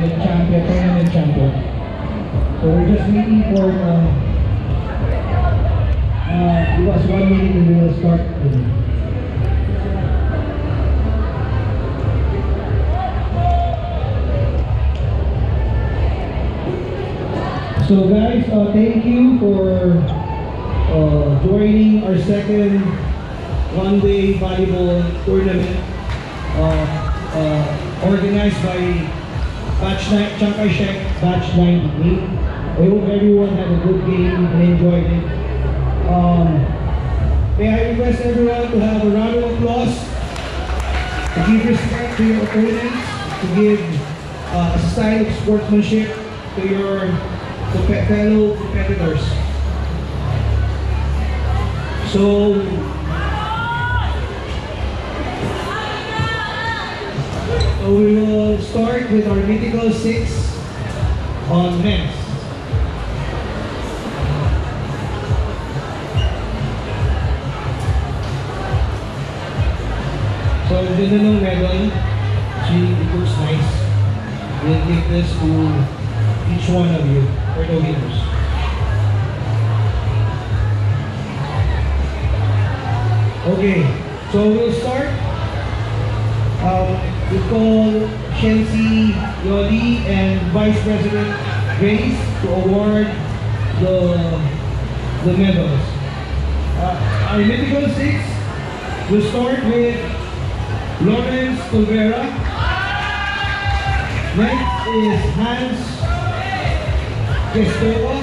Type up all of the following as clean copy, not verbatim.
the champion, tournament champion. So we're just waiting for give us 1 minute and we will start. So guys, thank you for joining our second one-day volleyball tournament organized by Chiang Kai-shek Batch 98. I hope everyone had a good game and enjoyed it. May I request everyone to have a round of applause, to give respect to your opponents, to give a sign of sportsmanship to your fellow competitors. So, we will start with our mythical 6 on men's. So, the new medal, it looks nice. We'll give this to each one of you for the winners. Okay, so we'll start. We call Chelsea Yoli and Vice President Grace to award the medals. Our mythical 6 will start with Lawrence Tolvera. Next is Hans Gestoa.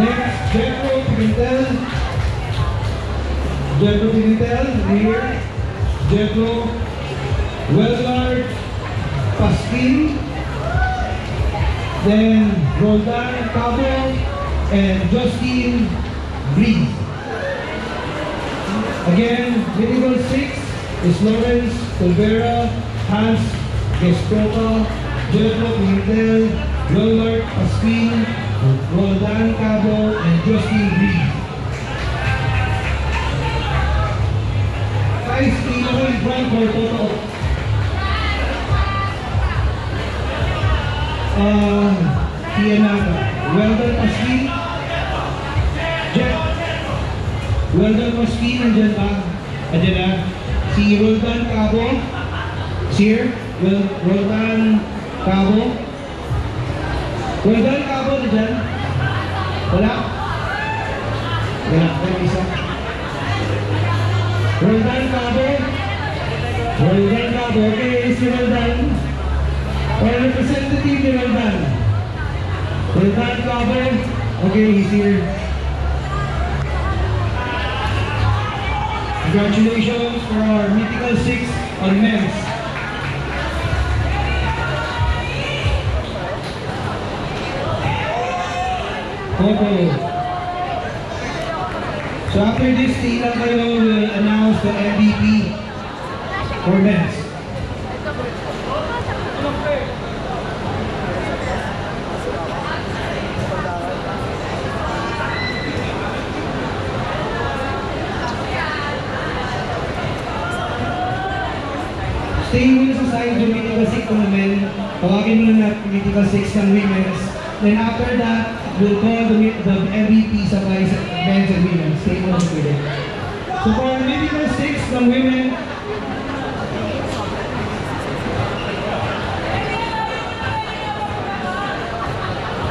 Next, Jeffro Pimentel, here. Jeffro Wellard Pasquin. Then Roldan Cabo and Justin Breeze. Again, mythical 6 is Lawrence Tolvera, Hans Gestoa, Jeffro Pimentel, Wellard Pasquin, Roldan Cabo, and Justin Breeze. Guys, pinaka in front for total. Weldon Pasquin. Weldon Pasquin, nandiyan ba? Nandiyan na. Si Roldan Cabo. Sir, Roldan Cabo. Roldan Cabo, nandiyan? Wala? Wala, wala isa. Roldan Cabo. Roldan Cabo, okay, si Roldan. Or representative ni Roldan. Roldan Cabo, okay, he's here. Congratulations for our mythical 6 on men's. Okay. So after this, Tina kayo will announce the MVP for men's. Stay muna sa side yung mythical 6 ng men. Tawagin muna na mythical 6 ng women's. Then after that, we'll call the MVP sa men's and women's. Stay muna sa pwede. So for our mythical 6 ng women,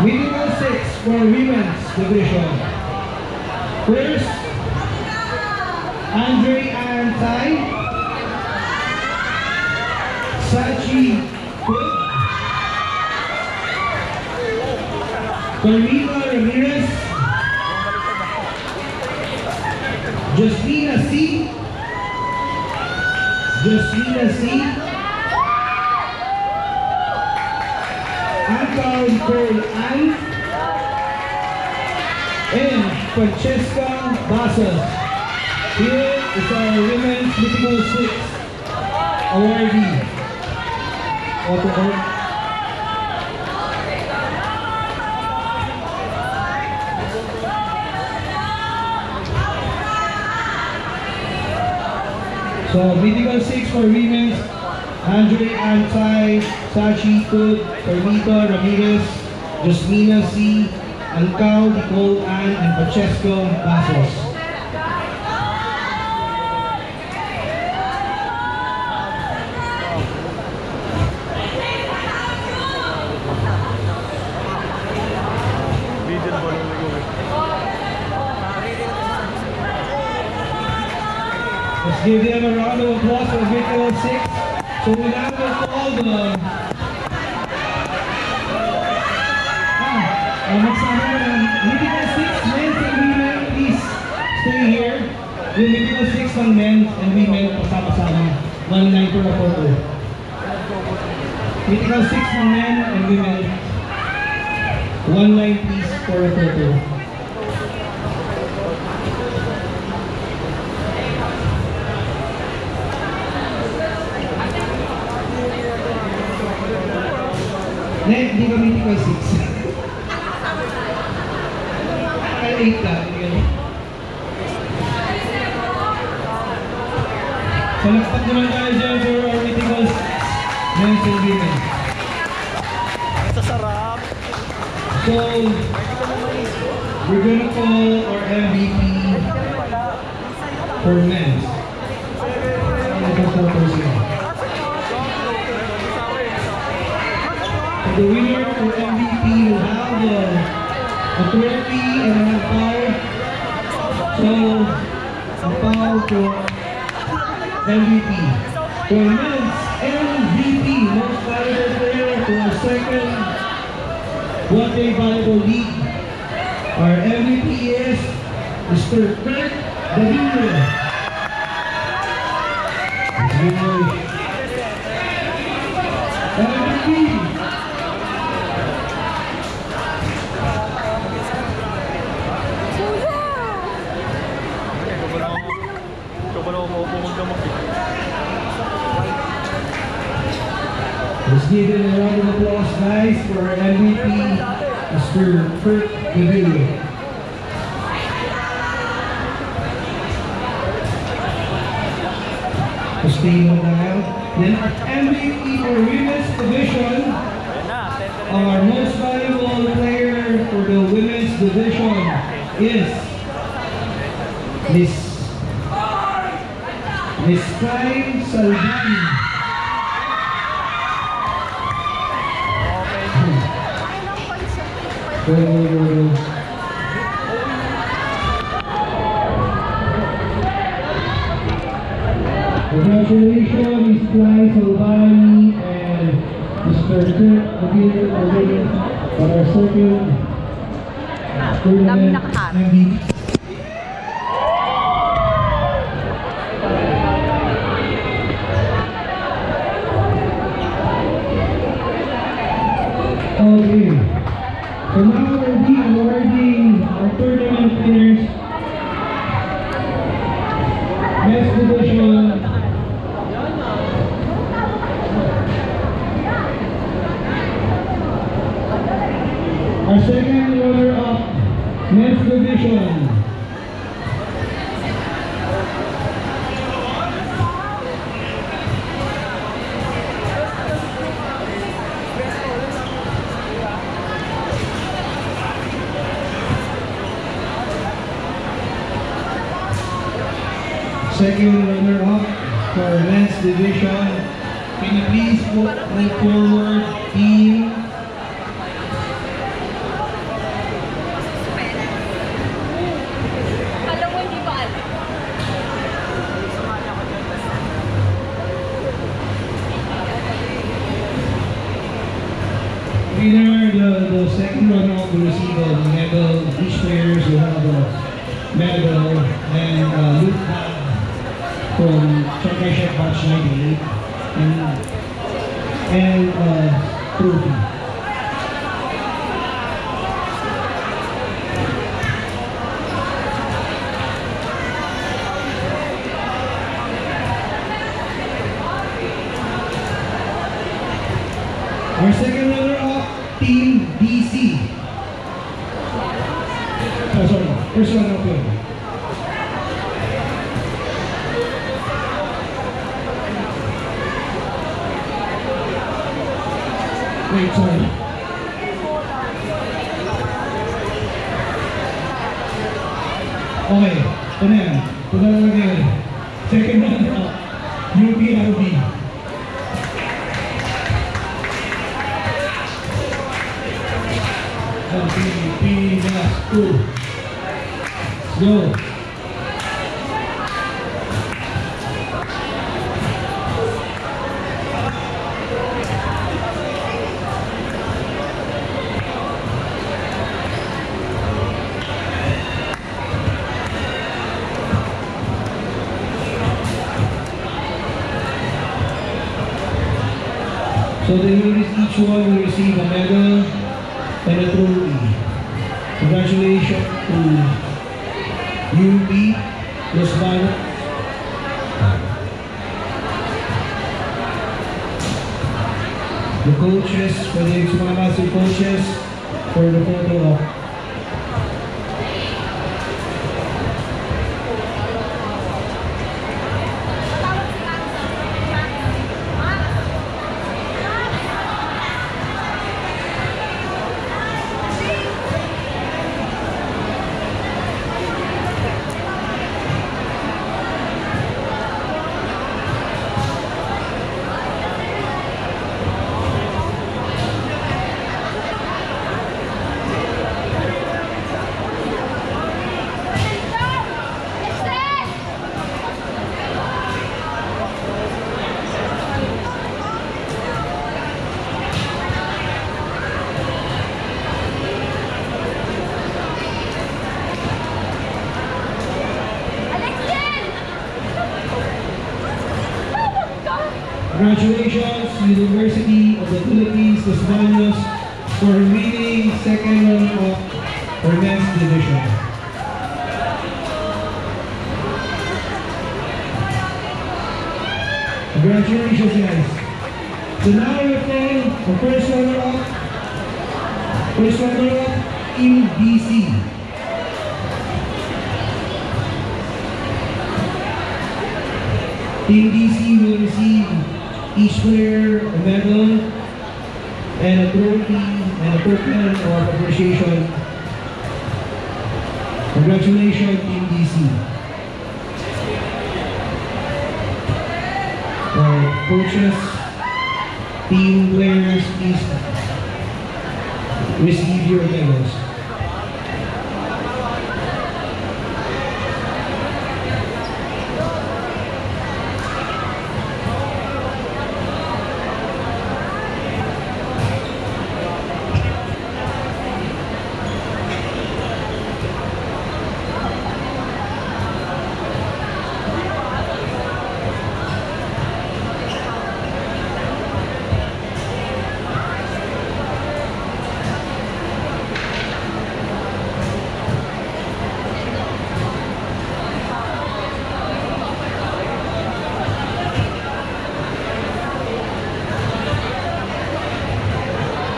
mythical 6 for women's division. First, Andre Antay, Sachi Cook, Carmina Ramirez, Justina C, Anton Cole Ann, and Francesca Basas. Here is our women's mythical 6 awardee. So mythical 6 for women's, Andre Antay, Sachi Tud, Carmita Ramirez, Jasmina C, Alcao, Nicole Ann, and Francesco Basos. Let's give them a round of applause for Vertical 6. So we now will call the magsama na Vertical 6 men and women, please stay here. Yung Vertical 6 ng men and women pasama-sama. 1-9 per photo. Vertical 6 ng men and women. 1-9 please for a photo. Hindi ka Vertical 6. Kaya 8 ka. Palakpak naman tayo dyan for our Vertical 6 men and women. Ito sarap. So, we're gonna call our MVP for men. The winner for MVP will have a trophy and a foul. So, a foul for MVP. For men's MVP, most valuable player for the second one-day volleyball league. Our MVP is Mr. Kurt Davino. MVP. Let's give it a round of applause, guys, for our MVP, Mr. Kurt Davino. Stay on that. Then our MVP for women's division, our most valuable player for the women's division is Miss Kai Salvini. Congratulations, Miss Kai Salvini and Mr. Kurt Davino for our second tournament MVP. Okay, so now we'll be awarding our tournament winners. Men's division. Our second runner-up, men's division. Second runner-up for men's division. Can you please move forward, team? Winner, the second runner-up will receive a medal. Each players will have a medal and loot bag from Championship Batch 98 and trophy. Our second runner-up, Team DC. Oh, sorry, first runner-up yun. Wait, sorry. Okay, ito na yan. Ito na lang yan. Second runner-up, UPRB. Pilipinas 2. Go. So each one will receive a medal and a trophy. Congratulations to UP, Los Banos. The coaches, for the Exumamasu coaches, for the photo op. Congratulations, University of the Philippines, Los Baños, for winning second runner-up for men's division. Congratulations, guys. So now we're playing the first runner-up in BC. Team DC will receive each player a medal and a trophy and a token of appreciation. Congratulations, Team DC. Coaches, team players, please receive your medals.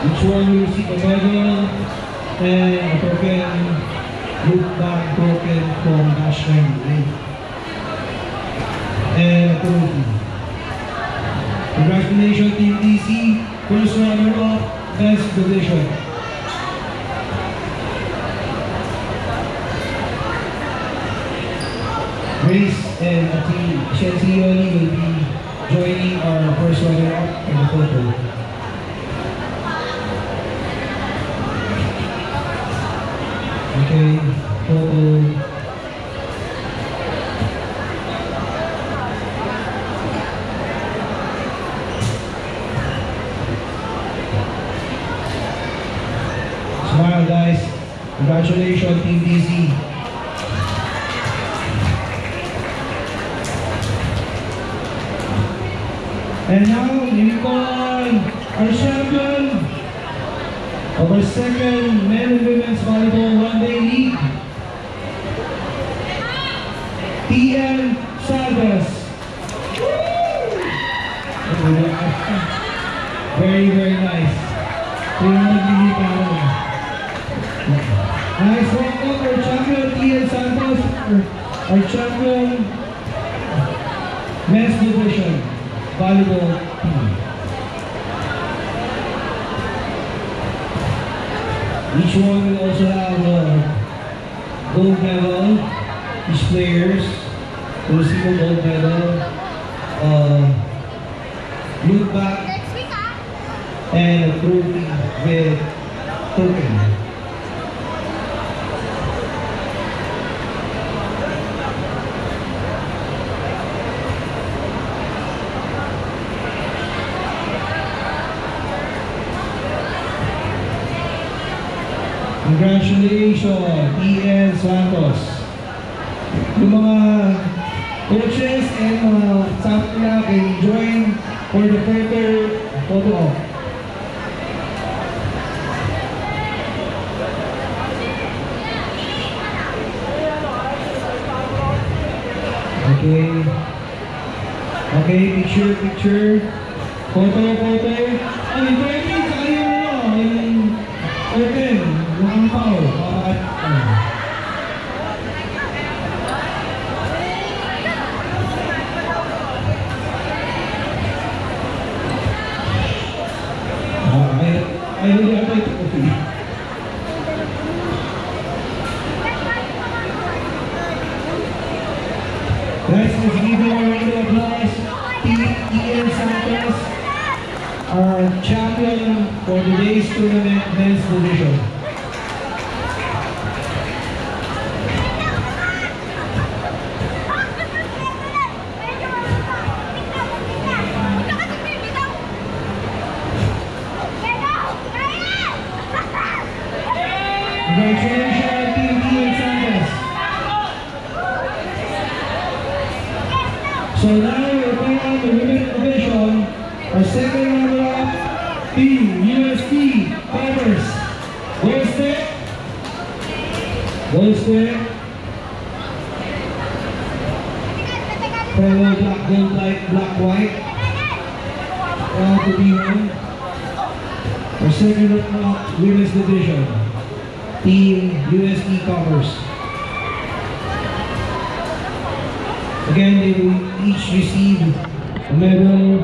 Each one will receive a medal and a token, look back token from Dash 98. And a trophy. Congratulations, Team DC, first runner-up, best division. Grace and Ati Shensioni will be joining our first runner-up in the photo. Okay, photo. Smile, guys. Congratulations, Team DC. And now, we call on our champion of our second men and women's volleyball one-day league, TN Salvas. Very, very nice. Nice welcome our champion TN Santos, our champion men's division volleyball team. Each one will also have a gold medal. Each players will receive a gold medal, loot bag, and a trophy with token. Congratulations, Ian Santos. Yung mga coaches and mga staff nila can join for the further photo op. Okay. Okay, picture. Photo. Ay, pwede, saka yung open. Yung angpaw. I really have to coffee. Guys, let's give a round of applause. Team Ian Santos, our champion for today's tournament men's division. Congratulations, Team Ian Santos. So now we're going on the women's division. Our second runner-up, Team UST Commerce. Gold stick. Fellow black, gold, black, white. Proud to be one. Our second runner-up, women's division. Team UST Commerce. Again, they will each receive a medal,